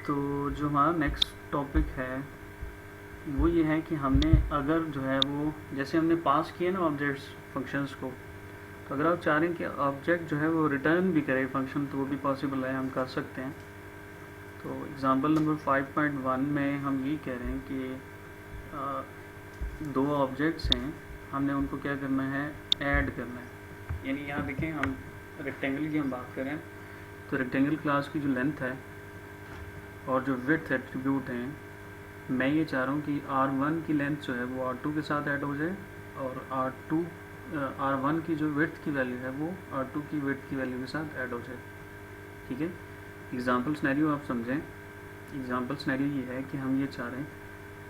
तो जो हमारा नेक्स्ट टॉपिक है वो ये है कि हमने अगर जो है वो जैसे हमने पास किए ना ऑब्जेक्ट्स फंक्शंस को, तो अगर आप चाह रहे हैं कि ऑब्जेक्ट जो है वो रिटर्न भी करे फंक्शन, तो वो भी पॉसिबल है, हम कर सकते हैं। तो एग्जांपल नंबर 5.1 में हम ये कह रहे हैं कि दो ऑब्जेक्ट्स हैं, हमने उनको क्या करना है, ऐड करना है। यानी यहाँ देखें, हम रेक्टेंगल की हम बात करें तो रेक्टेंगल क्लास की जो लेंथ है और जो विड्थ एट्रीब्यूट हैं, मैं ये चाह रहा हूँ कि R1 की लेंथ जो है वो R2 के साथ ऐड हो जाए और R1 की जो विड्थ की वैल्यू है वो R2 की विड्थ की वैल्यू के साथ ऐड हो जाए। ठीक है, एग्जाम्पल सिनेरियो आप समझें। एग्जाम्पल सिनेरियो ये है कि हम ये चाह रहे हैं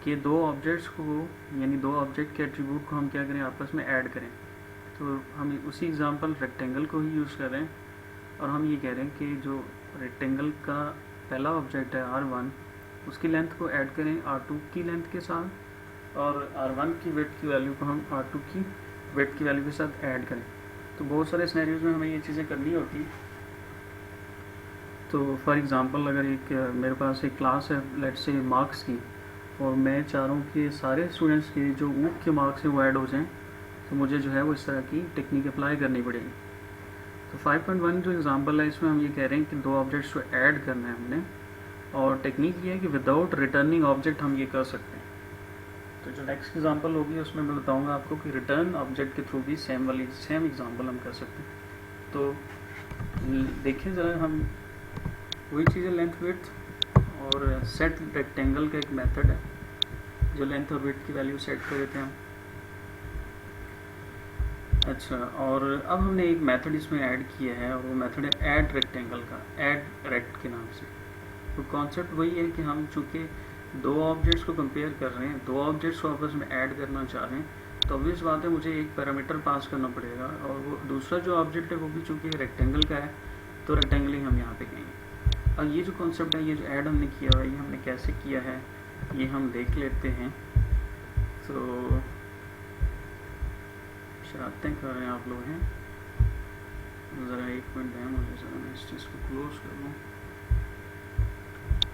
कि दो ऑब्जेक्ट्स को, यानी दो ऑब्जेक्ट के एट्रीब्यूट को हम क्या करें, आपस में ऐड करें। तो हम उसी एग्जाम्पल रेक्टेंगल को ही यूज़ कर रहे हैं और हम ये कह रहे हैं कि जो रेक्टेंगल का पहला ऑब्जेक्ट है R1, उसकी लेंथ को ऐड करें R2 की लेंथ के साथ और R1 की विड्थ की वैल्यू को हम R2 की विड्थ की वैल्यू के साथ ऐड करें। तो बहुत सारे सिनेरियोज में हमें ये चीज़ें करनी होती। तो फॉर एग्जांपल अगर एक मेरे पास एक क्लास है लेट्स से मार्क्स की, और मैं चाह रहा हूँ कि सारे स्टूडेंट्स के जो मुख्य मार्क्स हैं वो ऐड हो जाएँ, तो मुझे जो है वो इस तरह की टेक्निक अप्लाई करनी पड़ेगी। तो 5.1 जो एग्जांपल है इसमें हम ये कह रहे हैं कि दो ऑब्जेक्ट्स को ऐड करना है हमने, और टेक्निक ये है कि विदाउट रिटर्निंग ऑब्जेक्ट हम ये कर सकते हैं। तो जो नेक्स्ट एग्जांपल होगी उसमें मैं बताऊंगा आपको कि रिटर्न ऑब्जेक्ट के थ्रू भी सेम एग्जांपल हम कर सकते हैं। तो देखिए ज़रा, हम वही चीज़ है, लेंथ विड्थ और सेट रेक्टेंगल का एक मेथड है जो लेंथ और विड्थ की वैल्यू सेट कर देते हैं हम। अच्छा, और अब हमने एक मेथड इसमें ऐड किया है और वो मेथड है ऐड रेक्टेंगल का, ऐड रेक्ट के नाम से। तो कॉन्सेप्ट वही है कि हम चूँकि दो ऑब्जेक्ट्स को कंपेयर कर रहे हैं, दो ऑब्जेक्ट्स को आपस में ऐड करना चाह रहे हैं, तो ऑब्वियस बात है मुझे एक पैरामीटर पास करना पड़ेगा, और वो दूसरा जो ऑब्जेक्ट है वो भी चूँकि रेक्टेंगल का है, तो रेक्टेंगल ही हम यहाँ पे कहेंगे। और ये जो कॉन्सेप्ट है, ये जो ऐड हमने किया हुआ है, ये हमने कैसे किया है ये हम देख लेते हैं। तो शरारतें कर रहे हैं आप लोग हैं, ज़रा एक मिनट है, मुझे ज़रा मैं इस चीज़ को क्लोज कर लूँ।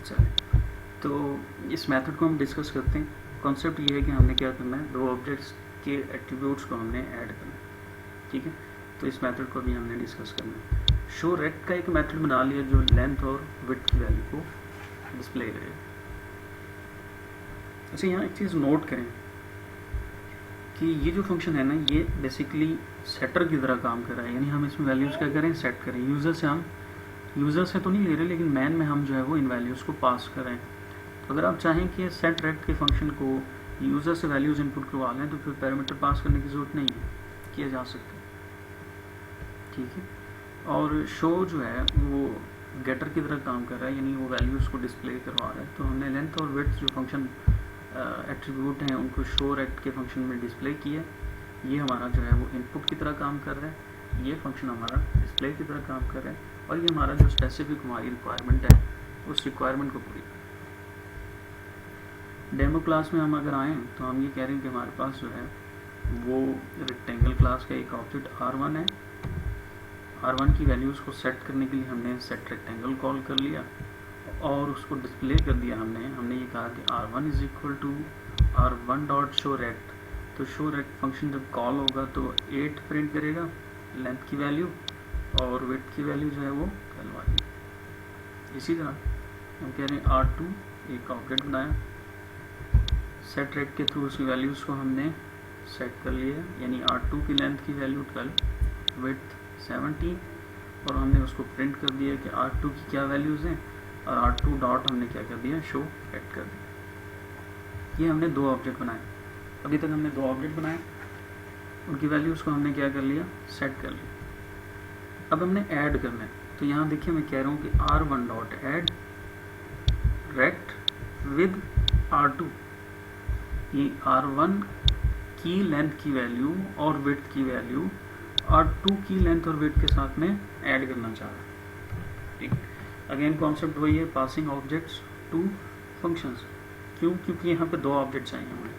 चलिए, तो इस मेथड को हम डिस्कस करते हैं। कॉन्सेप्ट ये है कि हमने क्या करना है, दो ऑब्जेक्ट्स के एट्रीब्यूट्स को हमने ऐड करना है। ठीक है, तो इस मेथड को भी हमने डिस्कस करना है। शो रेक्ट का एक मेथड बना लिया जो लेंथ और विड्थ की वैल्यू को डिस्प्ले करेगा। अच्छा, यहाँ एक चीज़ नोट करें कि ये जो फंक्शन है ना, ये बेसिकली सेटर की तरह काम कर रहा है। यानी हम इसमें वैल्यूज़ क्या करें, सेट करें। यूज़र से तो नहीं ले रहे, लेकिन मैन में हम जो है वो इन वैल्यूज़ को पास करें। तो अगर आप चाहें कि सेट रेक्ट के फंक्शन को यूज़र से वैल्यूज़ इनपुट करवा लें, तो फिर पैरामीटर पास करने की ज़रूरत नहीं है, किया जा सकता है। ठीक है, और शो जो है वो गेटर की तरह काम कर रहा है, यानी वो वैल्यूज़ को डिस्प्ले करवा रहा है। तो हमने लेंथ और विड्थ जो फंक्शन एट्रीब्यूट हैं उनको शो रेक्ट के फंक्शन में डिस्प्ले किया। ये हमारा जो है वो इनपुट की तरह काम कर रहा है, ये फंक्शन हमारा डिस्प्ले की तरह काम कर रहा है, और ये हमारा जो स्पेसिफिक हमारी रिक्वायरमेंट है उस रिक्वायरमेंट को पूरी कर। डेमो क्लास में हम अगर आएँ तो हम ये कह रहे हैं कि हमारे पास जो है वो रेक्टेंगल क्लास का एक ऑब्जेक्ट R1 है। R1 की वैल्यूज़ को सेट करने के लिए हमने सेट रेक्टेंगल कॉल कर लिया और उसको डिस्प्ले कर दिया। हमने ये कहा कि R1 is equal to R1 dot show rect. तो शो रेक्ट फंक्शन जब कॉल होगा तो 8 प्रिंट करेगा लेंथ की वैल्यू, और विड्थ की वैल्यू जो है वो 12 आएगी। इसी तरह हम कह रहे हैं R2 एक ऑब्जेक्ट बनाया, सेट रेक्ट के थ्रू उसकी वैल्यूज़ को हमने सेट कर लिया, यानी R2 की लेंथ की वैल्यू 12, विड्थ 17, और हमने उसको प्रिंट कर दिया कि R2 की क्या वैल्यूज़ हैं, और R2 डॉट हमने क्या कर दिया, शो रेक्ट कर दिया। ये हमने दो ऑब्जेक्ट बनाए। अभी तक हमने दो ऑब्जेक्ट बनाए, उनकी वैल्यूज़ को हमने क्या कर लिया, सेट कर लिया। अब हमने ऐड करना है। तो यहाँ देखिए मैं कह रहा हूँ कि R1 dot add rect with R2। ये R1 की लेंथ की वैल्यू और विड्थ की वैल्यू R2 की लेंथ और विड्थ के साथ में ऐड करना चाह रहा है। ठीक, अगेन कॉन्सेप्ट वही है, पासिंग ऑब्जेक्ट्स टू फंक्शंस। क्यों? क्योंकि यहाँ पे दो ऑब्जेक्ट्स आएंगे हमारे।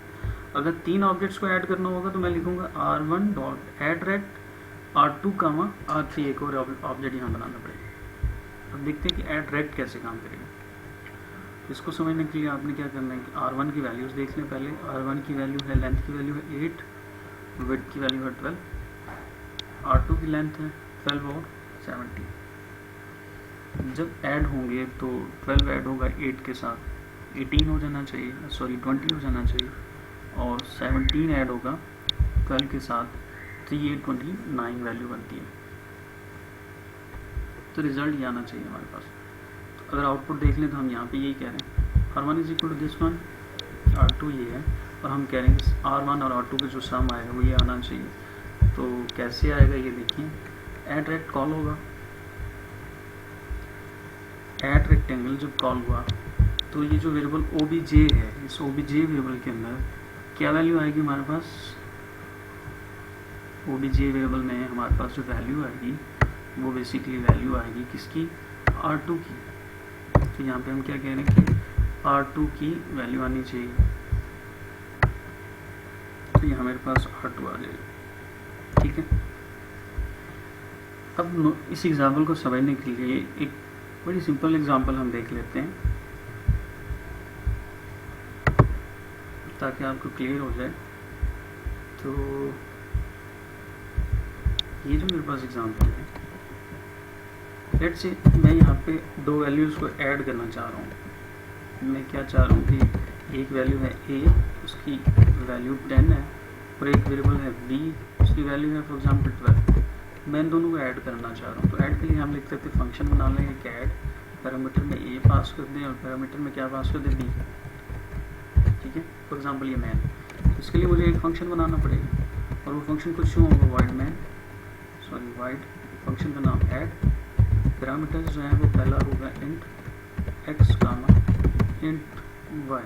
अगर तीन ऑब्जेक्ट्स को ऐड करना होगा तो मैं लिखूंगा R1 dot add rect R2 कामा R3, एक और ऑब्जेक्ट यहाँ बनाना पड़ेगा। अब देखते हैं कि ऐड रेक्ट कैसे काम करेगा। इसको समझने के लिए आपने क्या करना है कि R1 की वैल्यूज़ देख लें पहले। R1 की वैल्यू है, लेंथ की वैल्यू है 8, विड्थ की वैल्यू है 12, R2 की लेंथ है 12 और 17। जब ऐड होंगे तो 12 ऐड होगा 8 के साथ 18 हो जाना चाहिए, 20 हो जाना चाहिए, और 17 ऐड होगा 12 के साथ 3829 वैल्यू बनती है। तो रिजल्ट ये आना चाहिए हमारे पास। तो अगर आउटपुट देख लें तो हम यहाँ पे यही कह रहे हैं R1 is equal to this one, R2 ये है, और हम कह रहे हैं R1 और R2 का जो सम आएगा वो ये आना चाहिए। तो कैसे आएगा ये देखिए, ऐड रेक्ट कॉल होगा, ऐड रेक्टेंगल जब कॉल हुआ तो ये जो वेरिएबल OBJ है, इस OBJ वेरिएबल के अंदर क्या वैल्यू आएगी हमारे पास, OBJ वेरिएबल में हमारे पास जो वैल्यू आएगी वो बेसिकली वैल्यू आएगी किसकी, R2 की। तो यहाँ पे हम क्या कह रहे हैं कि R2 की वैल्यू आनी चाहिए, तो यहाँ मेरे पास R2 आ जाएगी। ठीक है, अब इस एग्जाम्पल को समझने के लिए एक बड़ी सिंपल एग्जाम्पल हम देख लेते हैं ताकि आपको क्लियर हो जाए। तो ये जो मेरे पास एग्जाम्पल है, लेट्स से मैं यहाँ पे दो वैल्यूज़ को ऐड करना चाह रहा हूँ। मैं क्या चाह रहा हूँ कि एक वैल्यू है A, उसकी वैल्यू 10 है, और एक वेरिएबल है B, उसकी वैल्यू है फॉर एग्जाम्पल 12। मैं इन दोनों को ऐड करना चाह रहा हूँ। तो ऐड के लिए हम लिख सकते हैं फंक्शन बना लेंगे कि ऐड, पैरामीटर में A पास कर दें और पैरामीटर में क्या पास कर दें, B। ठीक है, फॉर एग्जाम्पल ये मैन, तो इसके लिए मुझे एक फंक्शन बनाना पड़ेगा, और वो फंक्शन कुछ यूँ होगा, वाइड फंक्शन का नाम ऐड, पैरामीटर जो है वो पहला होगा इंट x कामा इंट y।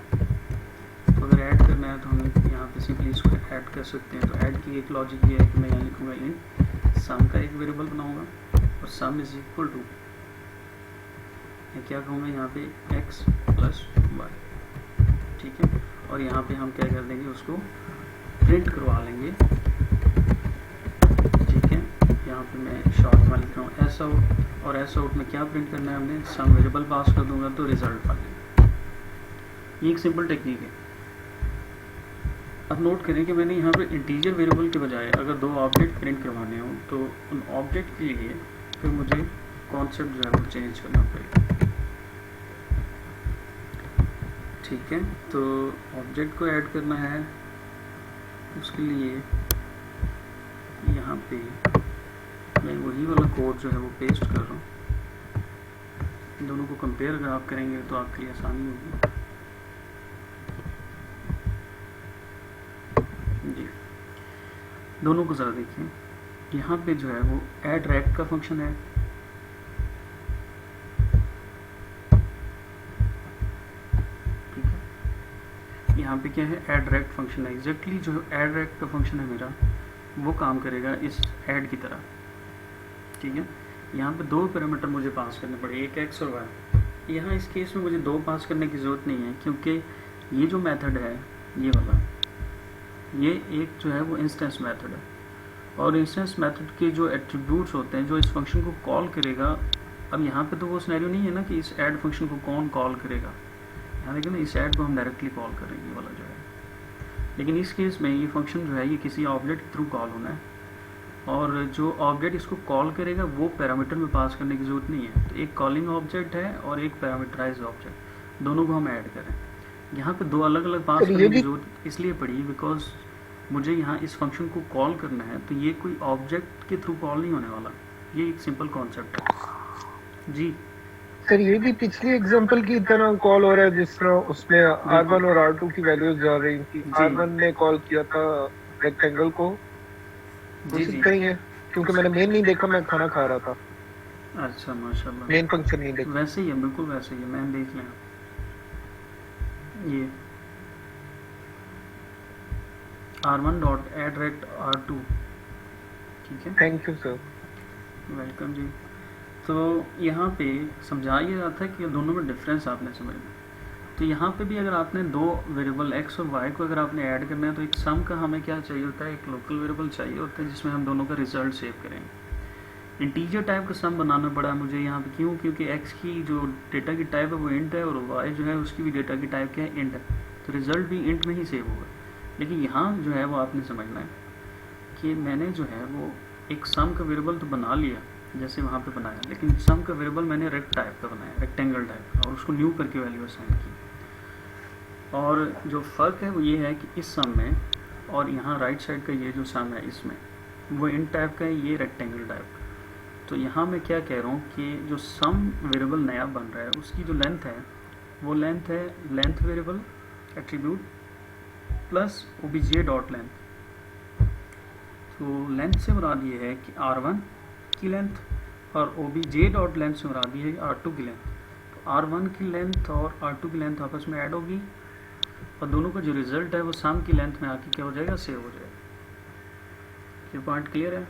तो अगर ऐड करना है तो हम यहाँ पे सिंपली इसको ऐड कर सकते हैं। तो ऐड की एक लॉजिक ये है कि मैं यहाँ लिखूँगा इंट सम का एक वेरिएबल बनाऊंगा, और सम इज इक्वल टू क्या कहूँगा यहाँ पे x प्लस y। ठीक है, और यहाँ पे हम क्या कर देंगे, उसको प्रिंट करवा लेंगे। ठीक है, यहाँ पे मैं शॉर्ट में लिख रहा हूँ एस आउट, और एस आउट में क्या प्रिंट करना है हमने, सम वेरिएबल पास कर दूंगा तो रिजल्ट आ जाएगा। ये एक सिंपल टेक्निक है। अब नोट करें कि मैंने यहाँ पे इंटीजर वेरिएबल के बजाय अगर दो ऑब्जेक्ट प्रिंट करवाने हो तो उन ऑब्जेक्ट के लिए फिर मुझे कॉन्सेप्ट जो है वो चेंज करना पड़ेगा। ठीक है, तो ऑब्जेक्ट को ऐड करना है, उसके लिए यहाँ पे मैं वही वाला कोड जो है वो पेस्ट कर रहा हूँ। इन दोनों को कंपेयर अगर आप करेंगे तो आपके लिए आसानी होगी। जी, दोनों को ज़रा देखिए, यहाँ पे जो है वो ऐड रेक्ट का फंक्शन है, ठीक है। यहाँ पे क्या है, ऐड रेक्ट फंक्शन है। एग्जैक्टली जो ऐड रेक्ट का फंक्शन है मेरा वो काम करेगा इस ऐड की तरह। ठीक है, यहाँ पे दो पैरामीटर मुझे पास करने पड़े, एक x और y। यहाँ इस केस में मुझे दो पास करने की ज़रूरत नहीं है, क्योंकि ये जो मेथड है ये वाला, ये एक जो है वो इंस्टेंस मेथड है, और इंस्टेंस मेथड के जो एट्रीब्यूट्स होते हैं जो इस फंक्शन को कॉल करेगा। अब यहाँ पे तो वो सिनेरियो नहीं है ना कि इस ऐड फंक्शन को कौन कॉल करेगा, यहाँ देखिए ना, इस ऐड को हम डायरेक्टली कॉल करेंगे ये वाला जो है। लेकिन इस केस में ये फंक्शन जो है ये किसी ऑब्जेक्ट के थ्रू कॉल होना है, और जो ऑब्जेक्ट इसको कॉल करेगा वो पैरामीटर में पास करने की ज़रूरत नहीं है। तो एक कॉलिंग ऑब्जेक्ट है और एक पैरामीटराइज ऑब्जेक्ट, दोनों को हम ऐड करें। यहाँ पे दो अलग अलग पास करने की जरूरत इसलिए पड़ी बिकॉज मुझे यहाँ इस फंक्शन को कॉल करना है, तो ये कोई ऑब्जेक्ट के थ्रू कॉल नहीं होने वाला। ये एक सिंपल कॉन्सेप्ट है। जी सर, ये भी पिछली एग्जांपल की तरह कॉल हो रहा है जिस तरह उसमें R1 और R2 की वैल्यूज जा रही थी। R1 ने कॉल किया था रेक्टेंगल को, जी है, क्योंकि मैंने मेन नहीं देखा, मैं खाना खा रहा था। अच्छा, माशाल्लाह, मेन फंक्शन नहीं देखा। वैसे ही है, बिल्कुल वैसे ही है, मैं देख लें। ये R1 dot add rect R2। ठीक है, थैंक यू सर, वेलकम जी। तो यहाँ पे समझा ये रहा था कि दोनों में डिफरेंस आपने समझना। तो यहाँ पे भी अगर आपने दो वेरिएबल x और y को अगर आपने ऐड करना है तो एक सम का हमें क्या चाहिए होता है, एक लोकल वेरिएबल चाहिए होता है जिसमें हम दोनों का रिजल्ट सेव करेंगे। इंटीजर टाइप का सम बनाना पड़ा मुझे यहाँ पे, क्यों? क्योंकि एक्स की जो डेटा की टाइप है वो इंट है और वाई जो है उसकी भी डेटा की टाइप क्या है, इंट है, तो रिजल्ट भी इंट में ही सेव होगा। लेकिन यहाँ जो है वो आपने समझना है कि मैंने जो है वो एक सम का वेरिएबल तो बना लिया जैसे वहाँ पे बनाया, लेकिन सम का वेरिएबल मैंने रेक्ट टाइप का बनाया, रेक्टेंगल टाइप का, और उसको न्यू करके वैल्यू असाइन की। और जो फ़र्क है वो ये है कि इस सम में और यहाँ राइट साइड का ये जो सम है इसमें वो इंट टाइप का है, ये रेक्टेंगल टाइप का। तो यहाँ मैं क्या कह रहा हूँ कि जो सम वेरिएबल नया बन रहा है उसकी जो लेंथ है वो लेंथ है length variable attribute plus OBJ dot length. तो लेंथ से मुराद ये है कि R1 की लेंथ और ओबीजे डॉट लेंथ से मुराद ये है R2 की लेंथ। तो R1 की लेंथ और R2 की लेंथ आपस में ऐड होगी और दोनों का जो रिजल्ट है वो सम की लेंथ में आके क्या हो जाएगा, सेव हो जाएगा। ये पॉइंट क्लियर है?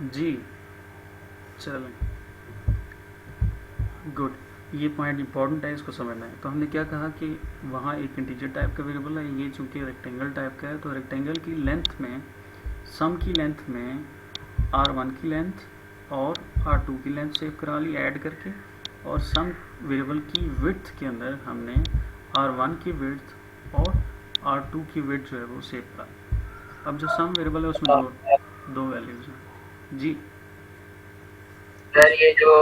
जी चलें, गुड। ये पॉइंट इंपॉर्टेंट है, इसको समझना है। तो हमने क्या कहा कि वहाँ एक इंटीजर टाइप का वेरिएबल है, ये चूँकि रेक्टेंगल टाइप का है तो रेक्टेंगल की लेंथ में सम की लेंथ में R1 की लेंथ और R2 की लेंथ सेव करा ली ऐड करके, और सम वेरिएबल की विड्थ के अंदर हमने R1 की विड्थ और R2 की विड्थ जो है वो सेव करा। अब जो सम वेरिएबल है उसमें दो वैल्यूज हैं। जी सर ये जो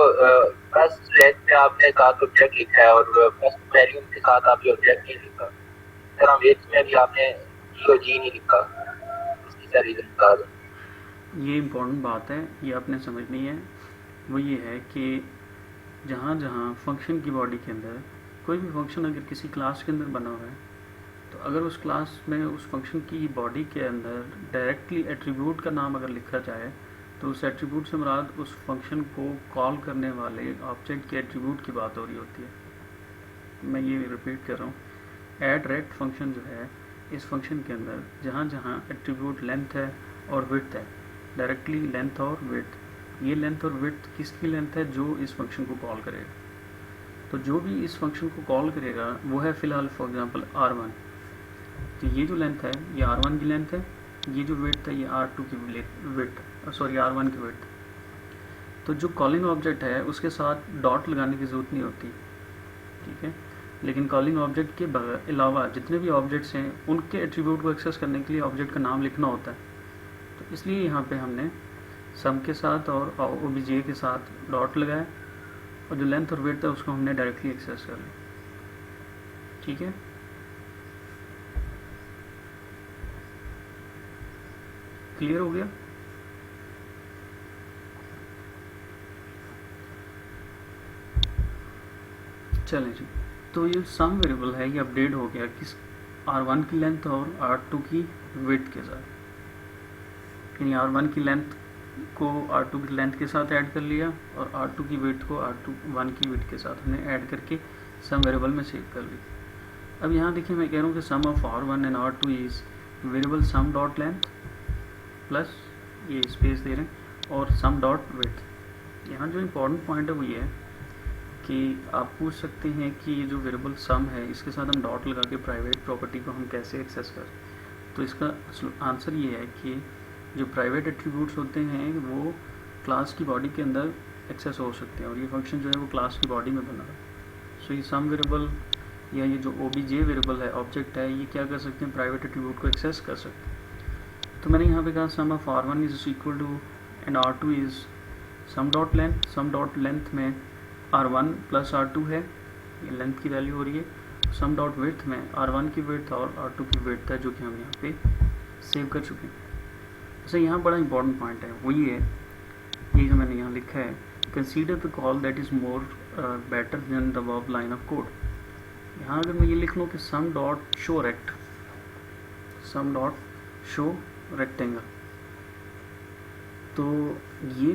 फर्स्ट लेंथ में आपने कहा तो ऑब्जेक्ट लिखा है और फर्स्ट वैल्यू के साथ आप ये ऑब्जेक्ट नहीं लिखा। सर हम वेट्स में भी आपने जी और जी नहीं लिखा, इसकी सर रीजन बता दो। ये इम्पोर्टेंट बात है, ये आपने समझनी है। वो ये है कि जहाँ जहाँ फंक्शन की बॉडी के अंदर कोई भी फंक्शन अगर किसी क्लास के अंदर बना हुआ है तो अगर उस क्लास में उस फंक्शन की बॉडी के अंदर डायरेक्टली एट्रीब्यूट का नाम अगर लिखा जाए तो उस एट्रीब्यूट से मुराद उस फंक्शन को कॉल करने वाले ऑब्जेक्ट के एट्रीब्यूट की बात हो रही होती है। मैं ये रिपीट कर रहा हूँ, ऐड रेक्ट फंक्शन जो है इस फंक्शन के अंदर जहाँ जहाँ एट्रीब्यूट लेंथ है और विड्थ है, डायरेक्टली लेंथ और विड्थ, ये लेंथ और विड्थ किसकी लेंथ है, जो इस फंक्शन को कॉल करेगा। तो जो भी इस फंक्शन को कॉल करेगा वो है फ़िलहाल फॉर एग्जांपल R1, तो ये जो लेंथ है ये R1 की लेंथ है, ये जो विड्थ है ये R2 की विड्थ, सॉरी R1 की विड्थ। तो जो कॉलिंग ऑब्जेक्ट है उसके साथ डॉट लगाने की ज़रूरत नहीं होती, ठीक है। लेकिन कॉलिंग ऑब्जेक्ट के अलावा जितने भी ऑब्जेक्ट्स हैं उनके एट्रीब्यूट को एक्सेस करने के लिए ऑब्जेक्ट का नाम लिखना होता है। तो इसलिए यहाँ पे हमने सम के साथ और ओबीजे के साथ डॉट लगाया और जो लेंथ और विड्थ है उसको हमने डायरेक्टली एक्सेस कर लिया, ठीक है। क्लियर हो गया? चलें जी, तो ये सम वेरिएबल है ये अपडेट हो गया किस R1 की लेंथ और R2 की विड्थ के साथ, यानी R1 की लेंथ को R2 की लेंथ के साथ ऐड कर लिया और R2 की विड्थ को R1 की विड्थ के साथ हमने ऐड करके सम वेरिएबल में सेव कर ली। अब यहाँ देखिए मैं कह रहा हूँ कि sum of R1 and R2 is variable sum dot length plus ये स्पेस दे रहे हैं और सम डॉट विड्थ। यहाँ जो इम्पोर्टेंट पॉइंट है वो ये है कि आप पूछ सकते हैं कि ये जो वेरिएबल सम है इसके साथ हम डॉट लगा के प्राइवेट प्रॉपर्टी को हम कैसे एक्सेस करें। तो इसका आंसर ये है कि जो प्राइवेट एट्रीब्यूट्स होते हैं वो क्लास की बॉडी के अंदर एक्सेस हो सकते हैं और ये फंक्शन जो है वो क्लास की बॉडी में बना है। सो ये सम वेरिएबल या ये जो ओबीजे वेरिएबल है ऑब्जेक्ट है ये क्या कर सकते हैं, प्राइवेट एट्रीब्यूट को एक्सेस कर सकते हैं। तो मैंने यहाँ पे कहा sum of R1 is equal to and R2 is sum dot length में R1 प्लस R2 है, ये लेंथ की वैल्यू हो रही है। सम डॉट विड्थ में R1 की विड्थ और R2 की विड्थ है जो कि हम यहाँ पे सेव कर चुके हैं। वैसे यहाँ बड़ा इंपॉर्टेंट पॉइंट है वो ये है, ये जो मैंने यहाँ लिखा है, consider the call that is more better than the above line of code. यहाँ अगर मैं ये लिख लूँ कि सम डॉट शो रेक्टेंगल, तो ये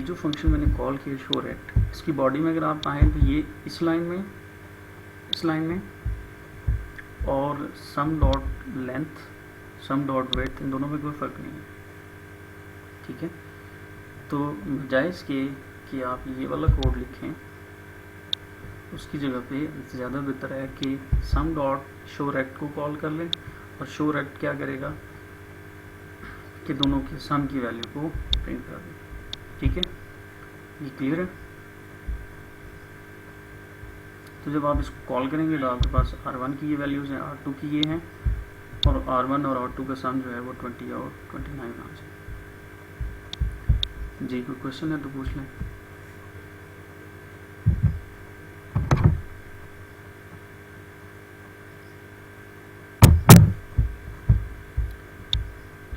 जो फंक्शन मैंने कॉल किया शो रेक्ट, इसकी बॉडी में अगर आप आएँ तो ये इस लाइन में और sum dot length sum dot width इन दोनों में कोई फ़र्क नहीं है, ठीक है। तो जायज़ के कि आप ये वाला कोड लिखें उसकी जगह पे ज़्यादा बेहतर है कि सम डॉट शो रेक्ट को कॉल कर लें, और शो रेक्ट क्या करेगा कि दोनों के सम की वैल्यू को प्रिंट कर दें। ठीक है, ये क्लियर है। तो जब आप इसको कॉल करेंगे तो आपके पास R1 की ये वैल्यूज़ हैं, R2 की ये हैं, और R1 और R2 का सम जो है वो 20 और 29 आ जाए। जी कोई क्वेश्चन है तो पूछ लें।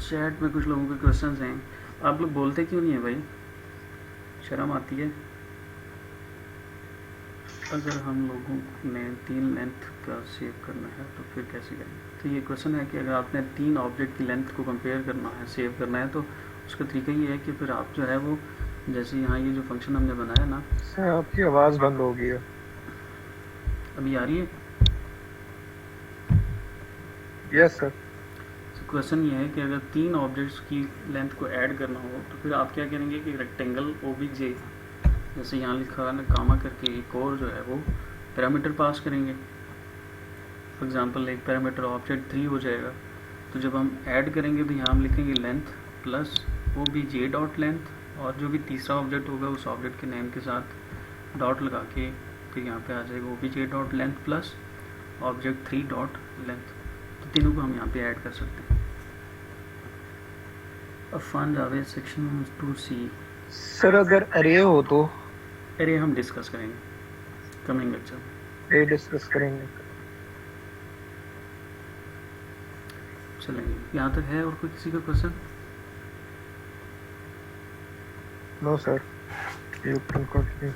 चैट में कुछ लोगों के क्वेश्चंस हैं। आप लोग बोलते क्यों नहीं है भाई, शर्म आती है। अगर हम लोगों ने 3 लेंथ का सेव करना है तो फिर कैसे करें। तो ये क्वेश्चन है कि अगर आपने 3 ऑब्जेक्ट की लेंथ को कंपेयर करना है, सेव करना है, तो उसका तरीका ये है कि फिर आप जो है वो, जैसे यहाँ ये जो फंक्शन हमने बनाया ना। सर आपकी आवाज़ बंद हो गई है। अभी आ रही है? Yes sir. क्वेश्चन ये है कि अगर 3 ऑब्जेक्ट्स की लेंथ को ऐड करना हो तो फिर आप क्या करेंगे कि रेक्टेंगल ओबीजे, जैसे यहाँ लिखा है ना कामा करके, एक और जो है वो पैरामीटर पास करेंगे। फॉर एग्जांपल एक पैरामीटर ऑब्जेक्ट 3 हो जाएगा। तो जब हम ऐड करेंगे तो यहाँ हम लिखेंगे length plus OBJ dot length, और जो भी तीसरा ऑब्जेक्ट होगा उस ऑब्जेक्ट के नेम के साथ डॉट लगा के फिर यहाँ पे आ जाएगा OBJ dot length plus object 3 dot length. तो तीनों को हम यहाँ पे ऐड कर सकते हैं। Affan Javed section 2C। Sir अगर अरे हो तो अरे हम डिस्कस करेंगे कमिंग लेक्चर में। ये डिस्कस करेंगे। चलेंगे, यहाँ तक है। और कोई किसी का question? No sir, you can continue.